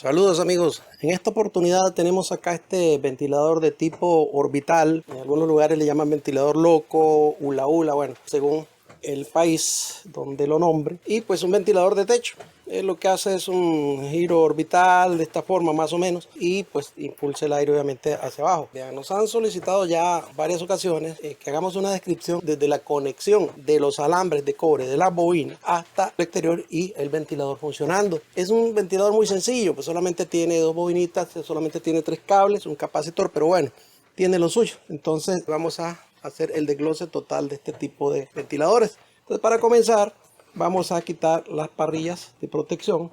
Saludos amigos, en esta oportunidad tenemos acá este ventilador de tipo orbital. En algunos lugares le llaman ventilador loco, hula hula, bueno, según el país donde lo nombre. Y pues un ventilador de techo. Lo que hace es un giro orbital de esta forma más o menos y pues impulsa el aire obviamente hacia abajo. Vean, nos han solicitado ya varias ocasiones que hagamos una descripción desde la conexión de los alambres de cobre de la bobina hasta el exterior y el ventilador funcionando. Es un ventilador muy sencillo, pues solamente tiene dos bobinitas, solamente tiene 3 cables, un capacitor, pero bueno, tiene lo suyo. Entonces vamos a hacer el desglose total de este tipo de ventiladores. Entonces, para comenzar, vamos a quitar las parrillas de protección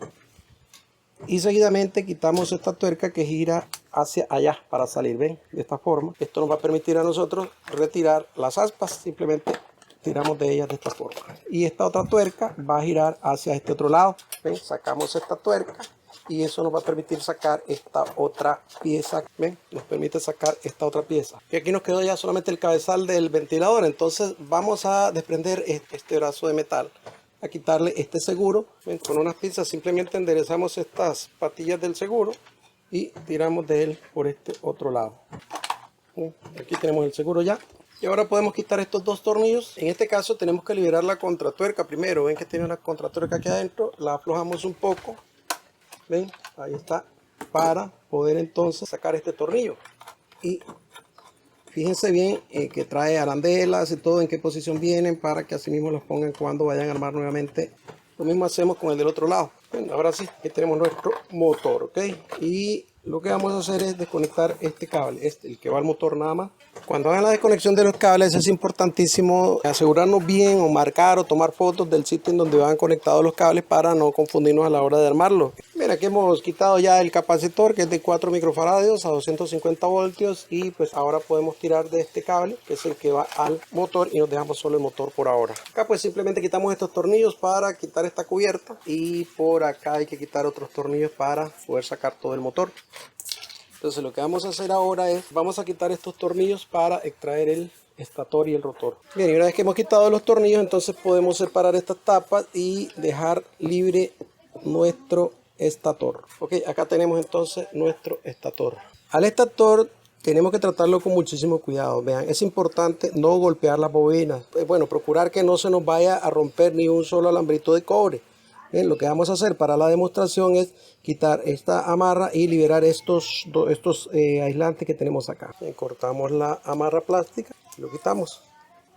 y seguidamente quitamos esta tuerca que gira hacia allá para salir, ven, de esta forma. Esto nos va a permitir a nosotros retirar las aspas, simplemente tiramos de ellas de esta forma. Y esta otra tuerca va a girar hacia este otro lado, ven, sacamos esta tuerca y eso nos va a permitir sacar esta otra pieza, ven, nos permite sacar esta otra pieza. Y aquí nos quedó ya solamente el cabezal del ventilador, entonces vamos a desprender este brazo de metal, a quitarle este seguro. Ven, con unas pinzas simplemente enderezamos estas patillas del seguro y tiramos de él por este otro lado. Ven, aquí tenemos el seguro ya. Y ahora podemos quitar estos dos tornillos. En este caso tenemos que liberar la contratuerca primero. Ven que tiene una contratuerca aquí adentro, la aflojamos un poco. Ven, ahí está, para poder entonces sacar este tornillo. Y fíjense bien que trae arandelas y todo en qué posición vienen para que así mismo los pongan cuando vayan a armar nuevamente. Lo mismo hacemos con el del otro lado. Bien, ahora sí, aquí tenemos nuestro motor, ¿ok? Y lo que vamos a hacer es desconectar este cable, el que va al motor nada más. Cuando hagan la desconexión de los cables es importantísimo asegurarnos bien o marcar o tomar fotos del sitio en donde van conectados los cables para no confundirnos a la hora de armarlo. Bien, aquí hemos quitado ya el capacitor que es de 4 microfaradios a 250 voltios y pues ahora podemos tirar de este cable que es el que va al motor y nos dejamos solo el motor por ahora. Acá pues simplemente quitamos estos tornillos para quitar esta cubierta y por acá hay que quitar otros tornillos para poder sacar todo el motor. Entonces lo que vamos a hacer ahora es, vamos a quitar estos tornillos para extraer el estator y el rotor. Bien, y una vez que hemos quitado los tornillos, entonces podemos separar estas tapas y dejar libre nuestro estator. Ok, acá tenemos entonces nuestro estator. Al estator tenemos que tratarlo con muchísimo cuidado. Vean, es importante no golpear las bobinas. Bueno, procurar que no se nos vaya a romper ni un solo alambrito de cobre. Bien, lo que vamos a hacer para la demostración es quitar esta amarra y liberar estos aislantes que tenemos acá. Bien, cortamos la amarra plástica, lo quitamos.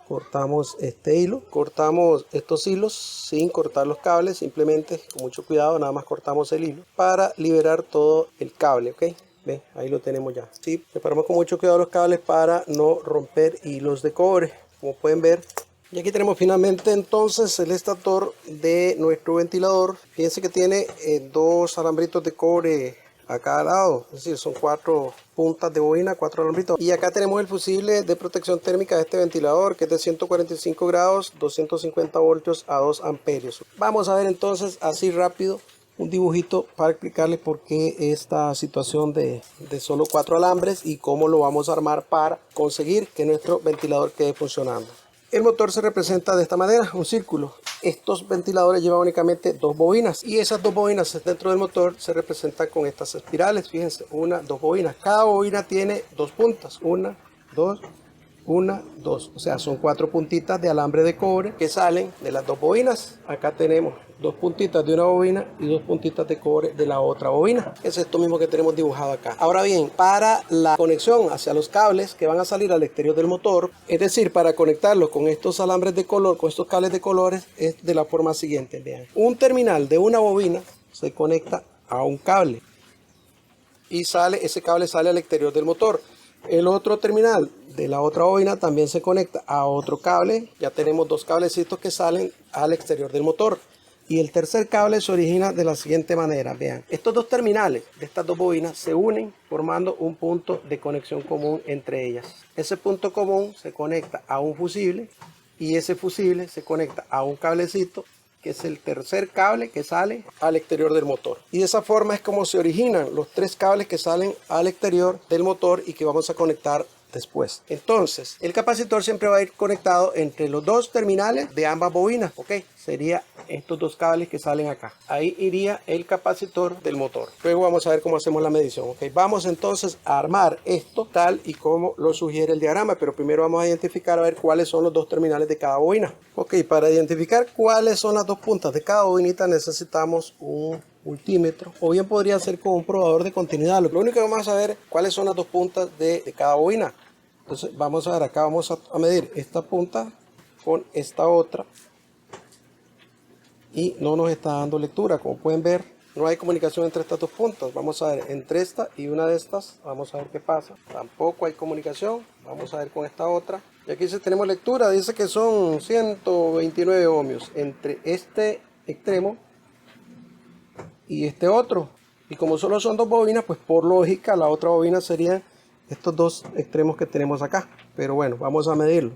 Cortamos este hilo, cortamos estos hilos sin cortar los cables, simplemente con mucho cuidado nada más cortamos el hilo para liberar todo el cable, ¿ok? Ven, ahí lo tenemos ya. Sí, separamos con mucho cuidado los cables para no romper hilos de cobre, como pueden ver. Y aquí tenemos finalmente entonces el estator de nuestro ventilador. Fíjense que tiene dos alambritos de cobre a cada lado, es decir, son 4 puntas de bobina, 4 alambritos. Y acá tenemos el fusible de protección térmica de este ventilador, que es de 145 grados, 250 voltios a 2 amperios. Vamos a ver entonces así rápido un dibujito para explicarles por qué esta situación de solo 4 alambres y cómo lo vamos a armar para conseguir que nuestro ventilador quede funcionando. El motor se representa de esta manera, un círculo. Estos ventiladores llevan únicamente 2 bobinas y esas 2 bobinas dentro del motor se representan con estas espirales. Fíjense, 1, 2 bobinas. Cada bobina tiene 2 puntas, 1, 2, 1, 2. O sea, son 4 puntitas de alambre de cobre que salen de las 2 bobinas. Acá tenemos 2 puntitas de una bobina y 2 puntitas de cobre de la otra bobina. Es esto mismo que tenemos dibujado acá. Ahora bien, para la conexión hacia los cables que van a salir al exterior del motor, es decir, para conectarlos con estos alambres de color, con estos cables de colores, es de la forma siguiente. Vean, un terminal de una bobina se conecta a un cable y ese cable sale al exterior del motor. El otro terminal de la otra bobina también se conecta a otro cable. Ya tenemos 2 cablecitos que salen al exterior del motor. Y el tercer cable se origina de la siguiente manera. Vean, estos 2 terminales de estas 2 bobinas se unen formando un punto de conexión común entre ellas. Ese punto común se conecta a un fusible y ese fusible se conecta a un cablecito que es el tercer cable que sale al exterior del motor. Y de esa forma es como se originan los 3 cables que salen al exterior del motor y que vamos a conectar después. Entonces, el capacitor siempre va a ir conectado entre los dos terminales de ambas bobinas, ¿ok? Sería estos dos cables que salen acá. Ahí iría el capacitor del motor. Luego vamos a ver cómo hacemos la medición, ¿ok? Vamos entonces a armar esto tal y como lo sugiere el diagrama, pero primero vamos a identificar a ver cuáles son los dos terminales de cada bobina. Ok, para identificar cuáles son las dos puntas de cada bobinita necesitamos un multímetro, o bien podría ser con un probador de continuidad. Lo único que vamos a ver cuáles son las dos puntas de cada bobina. Entonces vamos a ver acá, vamos a medir esta punta con esta otra y no nos está dando lectura. Como pueden ver, no hay comunicación entre estas dos puntas. Vamos a ver entre esta y una de estas, vamos a ver qué pasa. Tampoco hay comunicación. Vamos a ver con esta otra. Y aquí sí tenemos lectura, dice que son 129 ohmios entre este extremo y este otro. Y como solo son dos bobinas, pues por lógica la otra bobina serían estos dos extremos que tenemos acá. Pero bueno, vamos a medirlo.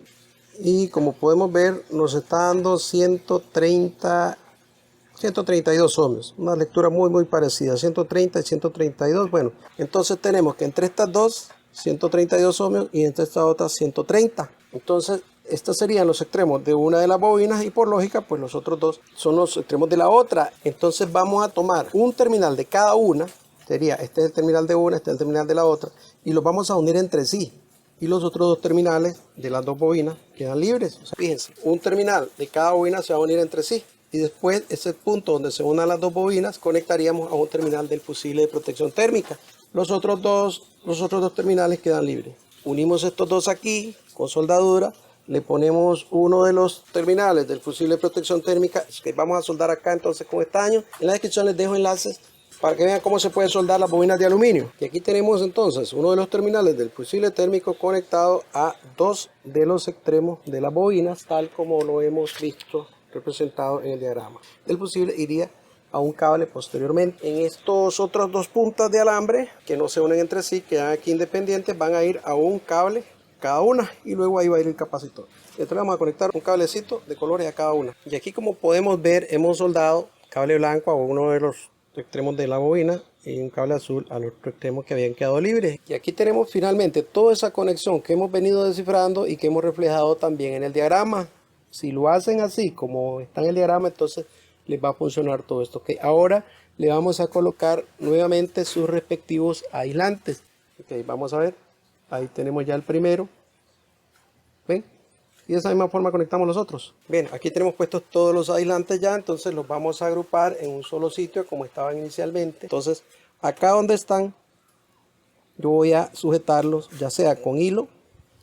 Y como podemos ver, nos está dando 132 ohmios. Una lectura muy parecida, 130 y 132. Bueno, entonces tenemos que entre estas dos 132 ohmios y entre esta otra 130. Entonces estos serían los extremos de una de las bobinas y por lógica pues los otros dos son los extremos de la otra. Entonces vamos a tomar un terminal de cada una. Sería este es el terminal de una, este es el terminal de la otra, y los vamos a unir entre sí. Y los otros dos terminales de las dos bobinas quedan libres. O sea, fíjense, un terminal de cada bobina se va a unir entre sí. Y después ese punto donde se unan las dos bobinas conectaríamos a un terminal del fusible de protección térmica. Los otros dos terminales quedan libres. Unimos estos dos aquí con soldadura. Le ponemos uno de los terminales del fusible de protección térmica que vamos a soldar acá entonces con estaño. En la descripción les dejo enlaces para que vean cómo se puede soldar las bobinas de aluminio. Y aquí tenemos entonces uno de los terminales del fusible térmico conectado a dos de los extremos de las bobinas, tal como lo hemos visto representado en el diagrama. El fusible iría a un cable posteriormente. En estos otros dos puntas de alambre que no se unen entre sí, quedan aquí independientes, van a ir a un cable cada una y luego ahí va a ir el capacitor. Entonces vamos a conectar un cablecito de colores a cada una. Y aquí, como podemos ver, hemos soldado cable blanco a uno de los extremos de la bobina y un cable azul al otro extremo que habían quedado libres. Y aquí tenemos finalmente toda esa conexión que hemos venido descifrando y que hemos reflejado también en el diagrama. Si lo hacen así como está en el diagrama, entonces les va a funcionar todo esto. Okay, ahora le vamos a colocar nuevamente sus respectivos aislantes. Okay, vamos a ver. Ahí tenemos ya el primero. ¿Ven? Y de esa misma forma conectamos los otros. Bien, aquí tenemos puestos todos los aislantes ya. Entonces los vamos a agrupar en un solo sitio como estaban inicialmente. Entonces acá donde están, yo voy a sujetarlos ya sea con hilo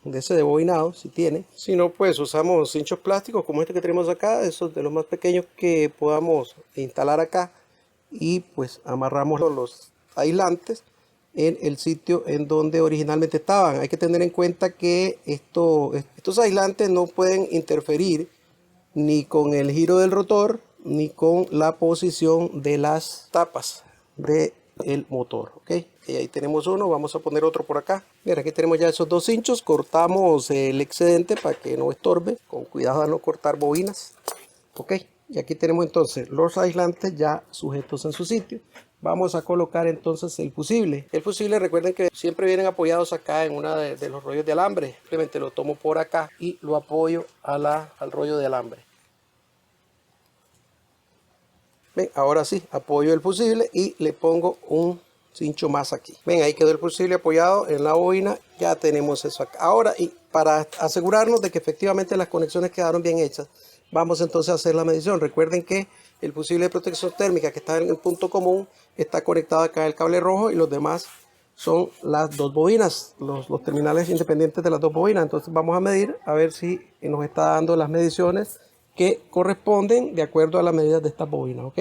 de ese de bobinado, si tiene. Si no, pues usamos cinchos plásticos como este que tenemos acá, esos de los más pequeños que podamos instalar acá, y pues amarramos los aislantes en el sitio en donde originalmente estaban. Hay que tener en cuenta que estos aislantes no pueden interferir ni con el giro del rotor ni con la posición de las tapas del motor. ¿Ok? Y ahí tenemos uno, vamos a poner otro por acá. Bien, aquí tenemos ya esos dos cinchos. Cortamos el excedente para que no estorbe, con cuidado de no cortar bobinas. Ok, y aquí tenemos entonces los aislantes ya sujetos en su sitio. Vamos a colocar entonces el fusible. El fusible, recuerden que siempre vienen apoyados acá en uno de los rollos de alambre. Simplemente lo tomo por acá y lo apoyo al rollo de alambre. Ven, ahora sí, apoyo el fusible y le pongo un cincho más aquí. Ven, ahí quedó el fusible apoyado en la bobina. Ya tenemos eso acá. Ahora, y para asegurarnos de que efectivamente las conexiones quedaron bien hechas, vamos entonces a hacer la medición. Recuerden que el fusible de protección térmica que está en el punto común está conectado acá el cable rojo y los demás son las dos bobinas, los terminales independientes de las dos bobinas. Entonces vamos a medir a ver si nos está dando las mediciones que corresponden de acuerdo a las medidas de estas bobinas. ¿Ok?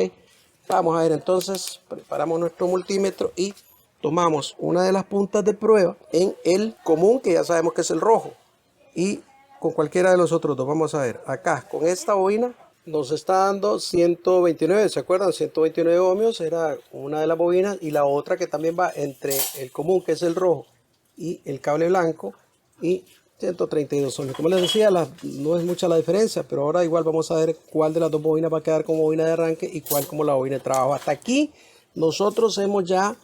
Vamos a ver entonces, preparamos nuestro multímetro y tomamos una de las puntas de prueba en el común, que ya sabemos que es el rojo, y con cualquiera de los otros dos. Vamos a ver, acá con esta bobina nos está dando 129, ¿se acuerdan? 129 ohmios era una de las bobinas, y la otra que también va entre el común, que es el rojo, y el cable blanco, y 132 ohmios. Como les decía, no es mucha la diferencia, pero ahora igual vamos a ver cuál de las dos bobinas va a quedar como bobina de arranque y cuál como la bobina de trabajo. Hasta aquí nosotros hemos ya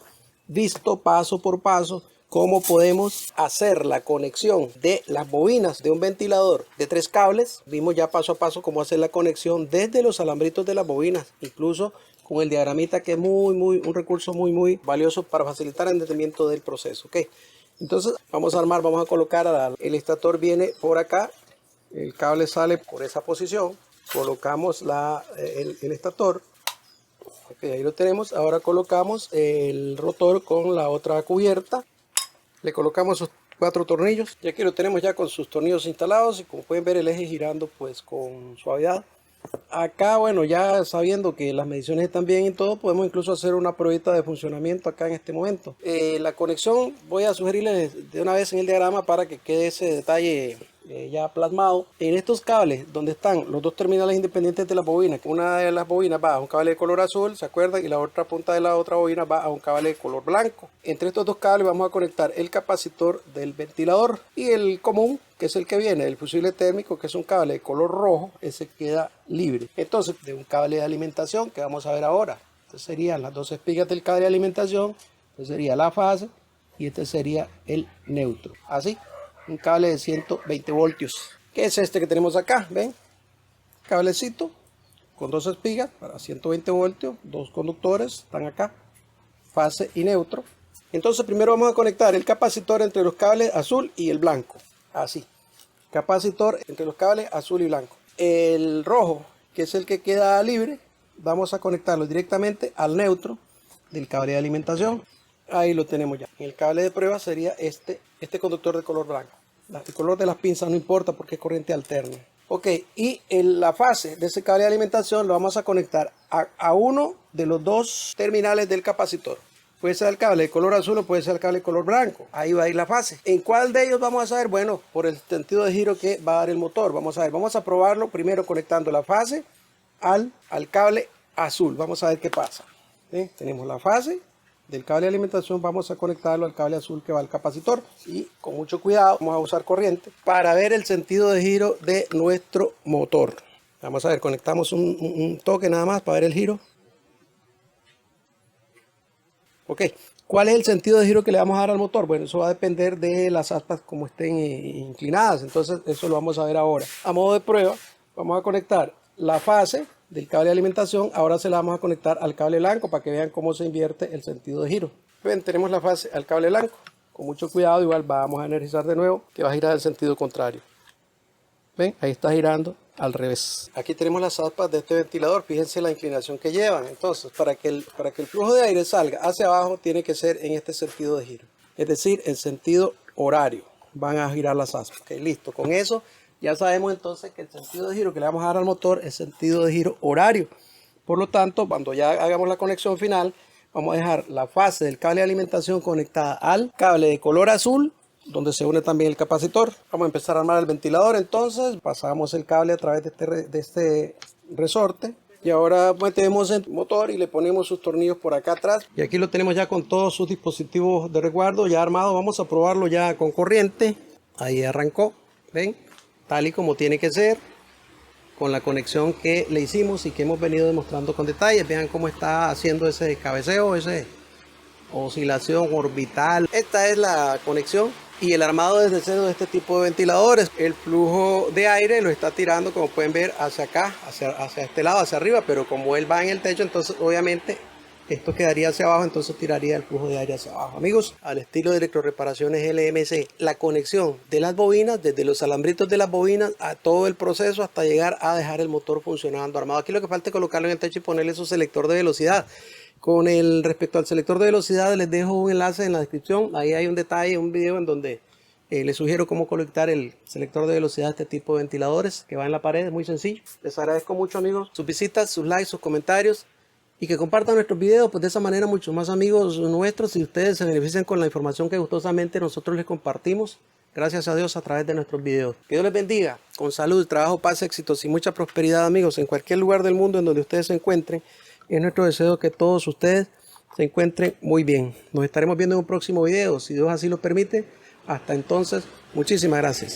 visto paso por paso cómo podemos hacer la conexión de las bobinas de un ventilador de 3 cables. Vimos ya paso a paso cómo hacer la conexión desde los alambritos de las bobinas, incluso con el diagramita, que es un recurso muy valioso para facilitar el entendimiento del proceso. ¿Ok? Entonces vamos a colocar el estator viene por acá, el cable sale por esa posición, colocamos el estator. Ok, ahí lo tenemos. Ahora colocamos el rotor con la otra cubierta, le colocamos sus 4 tornillos y aquí lo tenemos ya con sus tornillos instalados, y como pueden ver el eje girando pues con suavidad. Acá, bueno, ya sabiendo que las mediciones están bien y todo, podemos incluso hacer una pruebita de funcionamiento acá en este momento. La conexión voy a sugerirles de una vez en el diagrama para que quede ese detalle ya plasmado. En estos cables donde están los 2 terminales independientes de la bobina, una de las bobinas va a un cable de color azul, ¿se acuerdan? Y la otra punta de la otra bobina va a un cable de color blanco. Entre estos 2 cables vamos a conectar el capacitor del ventilador, y el común, que es el que viene del fusible térmico, que es un cable de color rojo, ese queda libre. Entonces, de un cable de alimentación que vamos a ver ahora, entonces serían las 2 espigas del cable de alimentación, este sería la fase y este sería el neutro. Así, un cable de 120 voltios, que es este que tenemos acá, ven, cablecito con 2 espigas para 120 voltios, 2 conductores están acá, fase y neutro. Entonces primero vamos a conectar el capacitor entre los cables azul y el blanco, así, capacitor entre los cables azul y blanco. El rojo, que es el que queda libre, vamos a conectarlo directamente al neutro del cable de alimentación. Ahí lo tenemos ya. El cable de prueba sería este conductor de color blanco. El color de las pinzas no importa porque es corriente alterna. Ok, y en la fase de ese cable de alimentación lo vamos a conectar a uno de los 2 terminales del capacitor. Puede ser el cable de color azul o puede ser el cable de color blanco. Ahí va a ir la fase. ¿En cuál de ellos vamos a saber? Bueno, por el sentido de giro que va a dar el motor. Vamos a ver, vamos a probarlo primero conectando la fase al cable azul. Vamos a ver qué pasa. ¿Sí? Tenemos la fase del cable de alimentación, vamos a conectarlo al cable azul que va al capacitor, y con mucho cuidado vamos a usar corriente para ver el sentido de giro de nuestro motor. Vamos a ver, conectamos un toque nada más para ver el giro. Ok, ¿cuál es el sentido de giro que le vamos a dar al motor? Bueno, eso va a depender de las aspas como estén inclinadas, entonces eso lo vamos a ver ahora. A modo de prueba, vamos a conectar la fase del cable de alimentación, ahora se la vamos a conectar al cable blanco para que vean cómo se invierte el sentido de giro. Ven, tenemos la fase al cable blanco, con mucho cuidado, igual vamos a energizar de nuevo, que va a girar el sentido contrario. Ven, ahí está girando al revés. Aquí tenemos las aspas de este ventilador, fíjense la inclinación que llevan. Entonces, para que el flujo de aire salga hacia abajo, tiene que ser en este sentido de giro, es decir, el sentido horario. Van a girar las aspas. Ok, listo, con eso ya sabemos entonces que el sentido de giro que le vamos a dar al motor es sentido de giro horario. Por lo tanto, cuando ya hagamos la conexión final, vamos a dejar la fase del cable de alimentación conectada al cable de color azul, donde se une también el capacitor. Vamos a empezar a armar el ventilador. Entonces pasamos el cable a través de este resorte, y ahora metemos el motor y le ponemos sus tornillos por acá atrás, y aquí lo tenemos ya con todos sus dispositivos de resguardo ya armado. Vamos a probarlo ya con corriente. Ahí arrancó, ven, tal y como tiene que ser, con la conexión que le hicimos y que hemos venido demostrando con detalles. Vean cómo está haciendo ese cabeceo, esa oscilación orbital. Esta es la conexión y el armado desde cero de este tipo de ventiladores. El flujo de aire lo está tirando, como pueden ver, hacia acá, hacia este lado, hacia arriba, pero como él va en el techo, entonces obviamente esto quedaría hacia abajo, entonces tiraría el flujo de aire hacia abajo. Amigos, al estilo de Electroreparaciones LMC, la conexión de las bobinas, desde los alambritos de las bobinas a todo el proceso hasta llegar a dejar el motor funcionando armado. Aquí lo que falta es colocarlo en el techo y ponerle su selector de velocidad. Respecto al selector de velocidad, les dejo un enlace en la descripción. Ahí hay un detalle, un video en donde les sugiero cómo conectar el selector de velocidad a este tipo de ventiladores que va en la pared. Es muy sencillo. Les agradezco mucho, amigos, sus visitas, sus likes, sus comentarios, y que compartan nuestros videos, pues de esa manera muchos más amigos nuestros y ustedes se benefician con la información que gustosamente nosotros les compartimos, gracias a Dios, a través de nuestros videos. Que Dios les bendiga, con salud, trabajo, paz, éxitos y mucha prosperidad, amigos, en cualquier lugar del mundo en donde ustedes se encuentren. Es nuestro deseo que todos ustedes se encuentren muy bien. Nos estaremos viendo en un próximo video, si Dios así lo permite. Hasta entonces, muchísimas gracias.